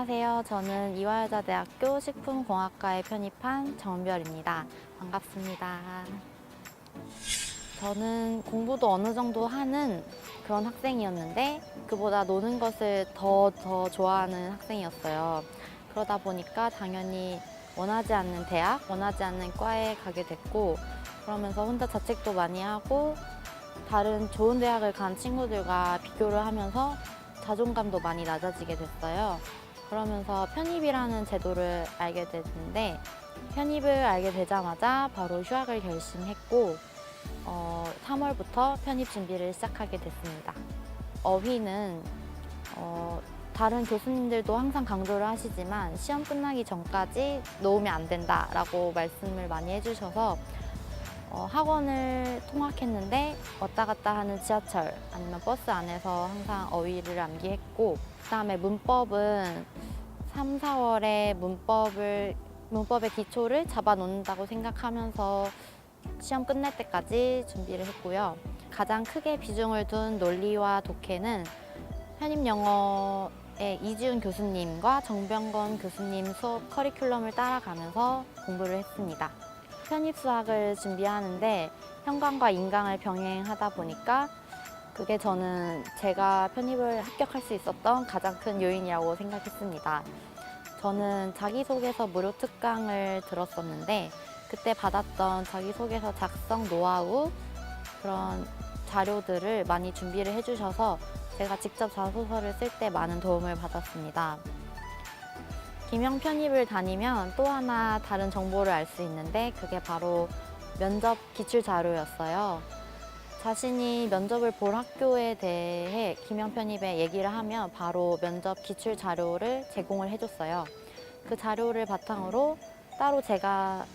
안녕하세요. 저는 이화여자대학교 식품공학과에 편입한 정은별입니다. 반갑습니다. 저는 공부도 어느 정도 하는 그런 학생이었는데 그보다 노는 것을 더 좋아하는 학생이었어요. 그러다 보니까 당연히 원하지 않는 대학, 원하지 않는 과에 가게 됐고 그러면서 혼자 자책도 많이 하고 다른 좋은 대학을 간 친구들과 비교를 하면서 자존감도 많이 낮아지게 됐어요. 그러면서 편입이라는 제도를 알게 됐는데 편입을 알게 되자마자 바로 휴학을 결심했고 3월부터 편입 준비를 시작하게 됐습니다. 어휘는 다른 교수님들도 항상 강조를 하시지만 시험 끝나기 전까지 놓으면 안 된다라고 말씀을 많이 해주셔서 학원을 통학했는데 왔다 갔다 하는 지하철 아니면 버스 안에서 항상 어휘를 암기했고 그다음에 문법은 3, 4월에 문법의 기초를 잡아놓는다고 생각하면서 시험 끝날 때까지 준비를 했고요. 가장 크게 비중을 둔 논리와 독해는 편입영어의 이지훈 교수님과 정병건 교수님 수업 커리큘럼을 따라가면서 공부를 했습니다. 편입 수학을 준비하는데 현강과 인강을 병행하다 보니까 그게 저는 제가 편입을 합격할 수 있었던 가장 큰 요인이라고 생각했습니다. 저는 자기소개서 무료 특강을 들었었는데 그때 받았던 자기소개서 작성 노하우 그런 자료들을 많이 준비를 해주셔서 제가 직접 자소서를 쓸 때 많은 도움을 받았습니다. 기명 편입을 다니면 또 하나 다른 정보를 알 수 있는데 그게 바로 면접 기출 자료였어요. 자신이 면접을 볼 학교에 대해 기명 편입에 얘기를 하면 바로 면접 기출 자료를 제공을 해줬어요. 그 자료를 바탕으로 따로 제가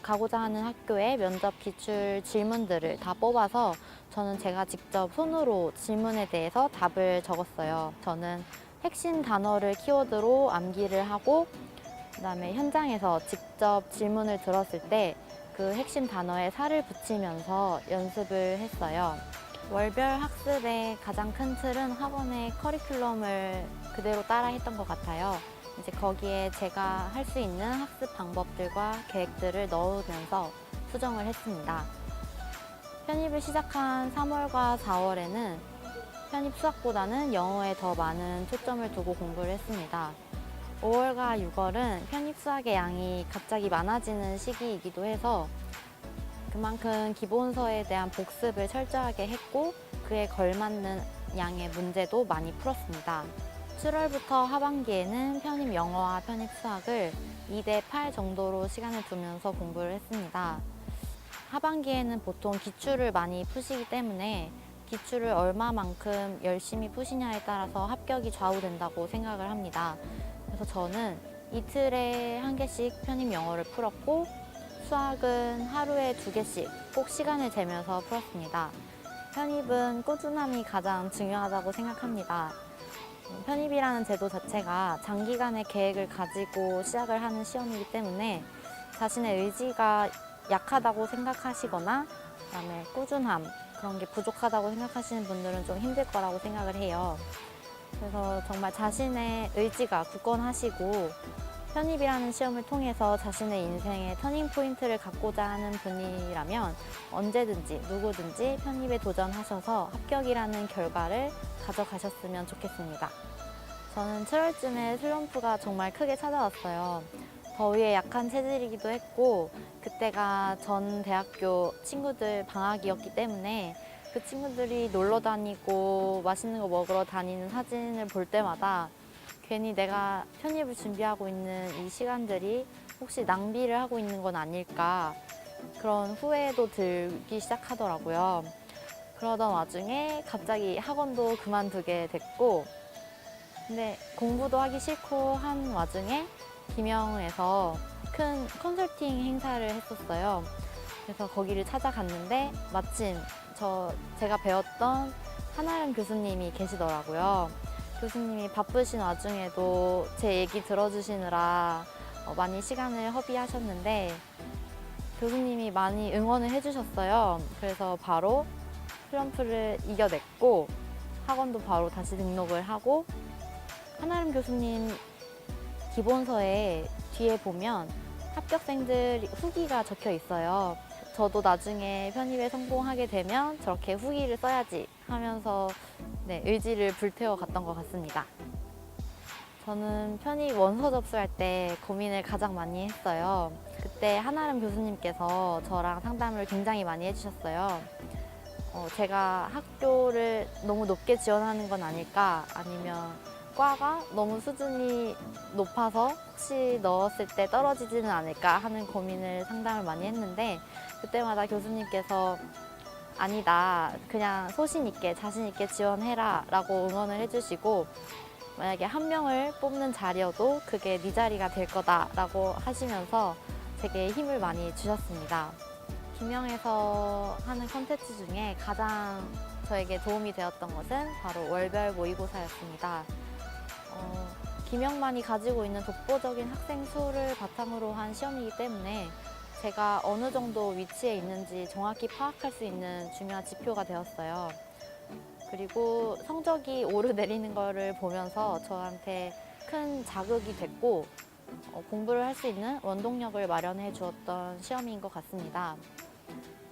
가고자 하는 학교의 면접 기출 질문들을 다 뽑아서 저는 제가 직접 손으로 질문에 대해서 답을 적었어요. 저는 핵심 단어를 키워드로 암기를 하고 그다음에 현장에서 직접 질문을 들었을 때 그 핵심 단어에 살을 붙이면서 연습을 했어요. 월별 학습의 가장 큰 틀은 학원의 커리큘럼을 그대로 따라 했던 것 같아요. 이제 거기에 제가 할 수 있는 학습 방법들과 계획들을 넣으면서 수정을 했습니다. 편입을 시작한 3월과 4월에는 편입 수학보다는 영어에 더 많은 초점을 두고 공부를 했습니다. 5월과 6월은 편입 수학의 양이 갑자기 많아지는 시기이기도 해서 그만큼 기본서에 대한 복습을 철저하게 했고 그에 걸맞는 양의 문제도 많이 풀었습니다. 7월부터 하반기에는 편입 영어와 편입 수학을 2대 8 정도로 시간을 두면서 공부를 했습니다. 하반기에는 보통 기출을 많이 푸시기 때문에 기출을 얼마만큼 열심히 푸시냐에 따라서 합격이 좌우된다고 생각을 합니다. 그래서 저는 이틀에 1개씩 편입 영어를 풀었고 수학은 하루에 2개씩 꼭 시간을 재면서 풀었습니다. 편입은 꾸준함이 가장 중요하다고 생각합니다. 편입이라는 제도 자체가 장기간의 계획을 가지고 시작을 하는 시험이기 때문에 자신의 의지가 약하다고 생각하시거나 그다음에 꾸준함 그런 게 부족하다고 생각하시는 분들은 좀 힘들 거라고 생각을 해요. 그래서 정말 자신의 의지가 굳건하시고 편입이라는 시험을 통해서 자신의 인생의 터닝 포인트를 갖고자 하는 분이라면 언제든지 누구든지 편입에 도전하셔서 합격이라는 결과를 가져가셨으면 좋겠습니다. 저는 7월쯤에 슬럼프가 정말 크게 찾아왔어요. 더위에 약한 체질이기도 했고 그때가 전 대학교 친구들 방학이었기 때문에 그 친구들이 놀러 다니고 맛있는 거 먹으러 다니는 사진을 볼 때마다 괜히 내가 편입을 준비하고 있는 이 시간들이 혹시 낭비를 하고 있는 건 아닐까 그런 후회도 들기 시작하더라고요. 그러던 와중에 갑자기 학원도 그만두게 됐고 근데 공부도 하기 싫고 한 와중에 김영에서 큰 컨설팅 행사를 했었어요. 그래서 거기를 찾아갔는데 마침 제가 배웠던 한아름 교수님이 계시더라고요. 교수님이 바쁘신 와중에도 제 얘기 들어주시느라 많이 시간을 허비하셨는데 교수님이 많이 응원을 해주셨어요. 그래서 바로 슬럼프를 이겨냈고 학원도 바로 다시 등록을 하고 한아름 교수님 기본서에 뒤에 보면 합격생들 후기가 적혀 있어요. 저도 나중에 편입에 성공하게 되면 저렇게 후기를 써야지 하면서 네, 의지를 불태워 갔던 것 같습니다. 저는 편입 원서 접수할 때 고민을 가장 많이 했어요. 그때 한아름 교수님께서 저랑 상담을 굉장히 많이 해주셨어요. 제가 학교를 너무 높게 지원하는 건 아닐까, 아니면 과가 너무 수준이 높아서 혹시 넣었을 때 떨어지지는 않을까 하는 고민을 상담을 많이 했는데, 그때마다 교수님께서 아니다, 그냥 소신 있게 자신 있게 지원해라 라고 응원을 해주시고, 만약에 한 명을 뽑는 자리여도 그게 네 자리가 될 거다 라고 하시면서 되게 힘을 많이 주셨습니다. 김영에서 하는 콘텐츠 중에 가장 저에게 도움이 되었던 것은 바로 월별 모의고사였습니다. 김영만이 가지고 있는 독보적인 학생 수를 바탕으로 한 시험이기 때문에 제가 어느 정도 위치에 있는지 정확히 파악할 수 있는 중요한 지표가 되었어요. 그리고 성적이 오르내리는 거를 보면서 저한테 큰 자극이 됐고 공부를 할 수 있는 원동력을 마련해 주었던 시험인 것 같습니다.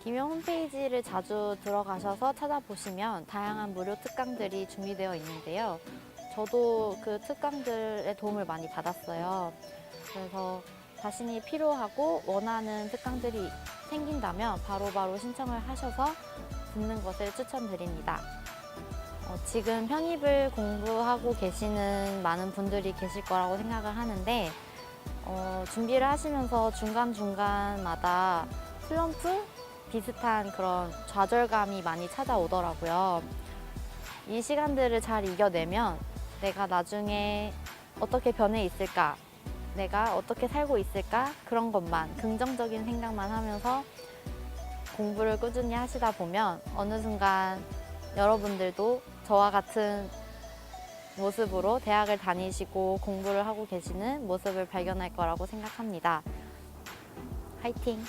김영 홈페이지를 자주 들어가셔서 찾아보시면 다양한 무료 특강들이 준비되어 있는데요. 저도 그 특강들의 도움을 많이 받았어요. 그래서 자신이 필요하고 원하는 특강들이 생긴다면 바로바로 신청을 하셔서 듣는 것을 추천드립니다. 지금 편입을 공부하고 계시는 많은 분들이 계실 거라고 생각을 하는데 준비를 하시면서 중간중간마다 슬럼프? 비슷한 그런 좌절감이 많이 찾아오더라고요. 이 시간들을 잘 이겨내면 내가 나중에 어떻게 변해 있을까? 내가 어떻게 살고 있을까? 그런 것만, 긍정적인 생각만 하면서 공부를 꾸준히 하시다 보면 어느 순간 여러분들도 저와 같은 모습으로 대학을 다니시고 공부를 하고 계시는 모습을 발견할 거라고 생각합니다. 화이팅!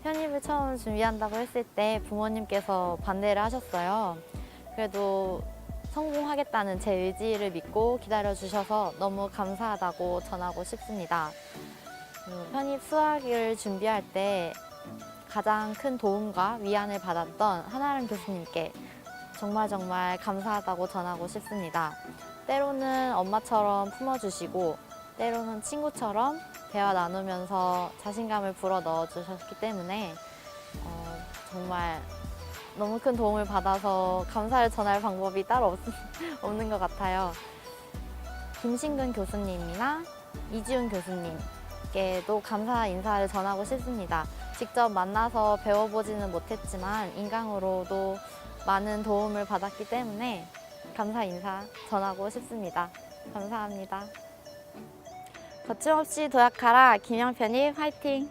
편입을 처음 준비한다고 했을 때 부모님께서 반대를 하셨어요. 그래도 성공하겠다는 제 의지를 믿고 기다려주셔서 너무 감사하다고 전하고 싶습니다. 편입 수학을 준비할 때 가장 큰 도움과 위안을 받았던 한아름 교수님께 정말 감사하다고 전하고 싶습니다. 때로는 엄마처럼 품어주시고 때로는 친구처럼 대화 나누면서 자신감을 불어 넣어주셨기 때문에 정말 너무 큰 도움을 받아서 감사를 전할 방법이 따로 없는 것 같아요. 김신근 교수님이나 이지훈 교수님께도 감사 인사를 전하고 싶습니다. 직접 만나서 배워보지는 못했지만 인강으로도 많은 도움을 받았기 때문에 감사 인사 전하고 싶습니다. 감사합니다. 거침없이 도약하라 김영 편입 화이팅!